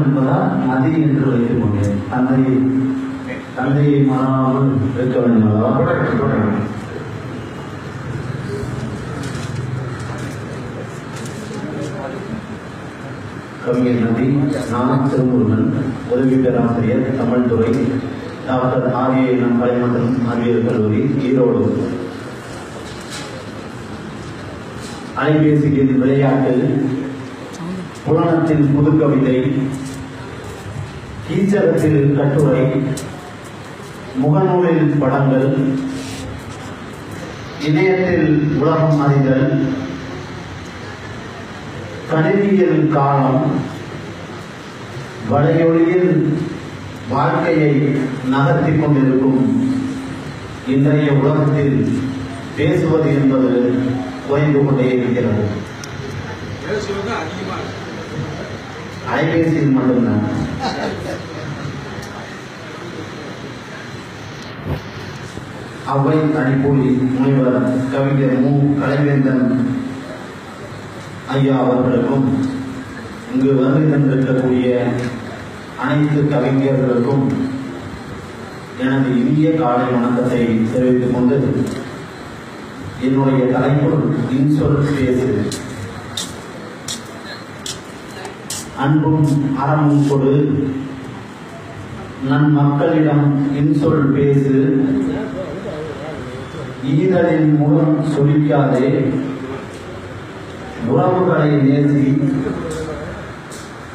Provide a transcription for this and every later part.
மரணம் என்பதால் நதி என்று வைத்துக் கொண்டேன். தந்தையை மறவாமல் இருக்க வேண்டும். கவிஞர் நதி. நான் திருமுருகன், உதவி பேராசிரியர், தமிழ் துறை, டாக்டர் ஆர்ஏஎம் கலை மற்றும் அறிவியல் கல்லூரி, ஈரோடு. அலைபேசியில் விளையாட்டு, புராணத்தில் புது கவிதை, கீச்சகத்தில் கட்டுரை, முகநூலில் படங்கள், இணையத்தில் உலகம் அறிதல், கணினியில் காலம், வலையொலியில் வாழ்க்கையை நகர்த்தி கொண்டிருக்கும் இன்றைய உலகத்தில் பேசுவது என்பது குறைந்து கொண்டே இருக்கிறது. அலைபேசியில் மட்டும்தான். அவை அடிப்பொலி முனைவர் கவிஞர் மு. கலைவேந்தன் ஐயா அவர்களுக்கும், இங்கு வருகை தந்திருக்கக்கூடிய அனைத்து கவிஞர்களுக்கும் எனது இனிய காலை வணக்கத்தை தெரிவித்துக் கொண்டு, என்னுடைய தலைப்பு இன்சொல் பேசு. அன்பும் அறமும் கொடு, நன் மக்களிடம் இன்சொல் பேசு, ஈதலின் மூலம் சொலிக்காதே, உறவுகளை நேசி,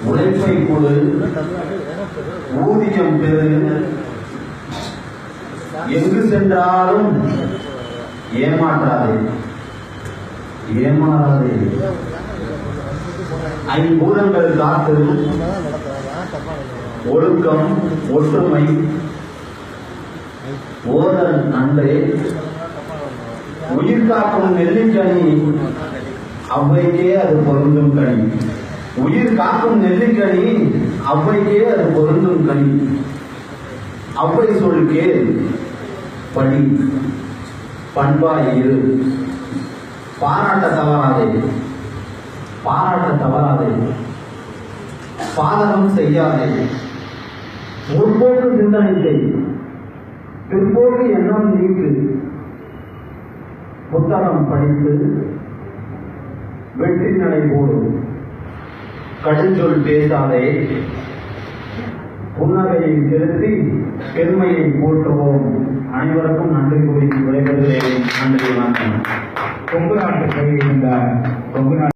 உழைப்பை கொடு, ஊதியம் பெறு, எங்கு சென்றாலும் ஏமாற்றாதே. ஐம்பூதங்கள் காத்து, ஒழுக்கம், ஒற்றுமை, ஓதல் நன்றே, உயிர் காக்கும் நெல்லிக்கனி அவ்வைக்கே அது பொருந்தும் கனி. உயிர் காக்கும் நெல்லிக்கனி அவ்வைக்கே அது பொருந்தும் கனி. அவ்வை சொல் கேள், படி, பண்பாய் இரு, பாராட்ட தவறாதே, பாதகம் செய்யாதே, முற்போக்கு சிந்தனை செய், பிற்போக்கு எண்ணம் நீக்கு, புத்தகம் படித்து வெற்றி நடை போடும், கடுஞ்சொல் பேசாதே, புன்னகையை செலுத்தி பெருமையை போற்றுவோம். அனைவருக்கும் நன்றி கூறி விடைபெறுகிறேன். நன்றி, வணக்கம். கொங்கு நாட்டு கவி இருந்தார். கொங்கு நாட்டு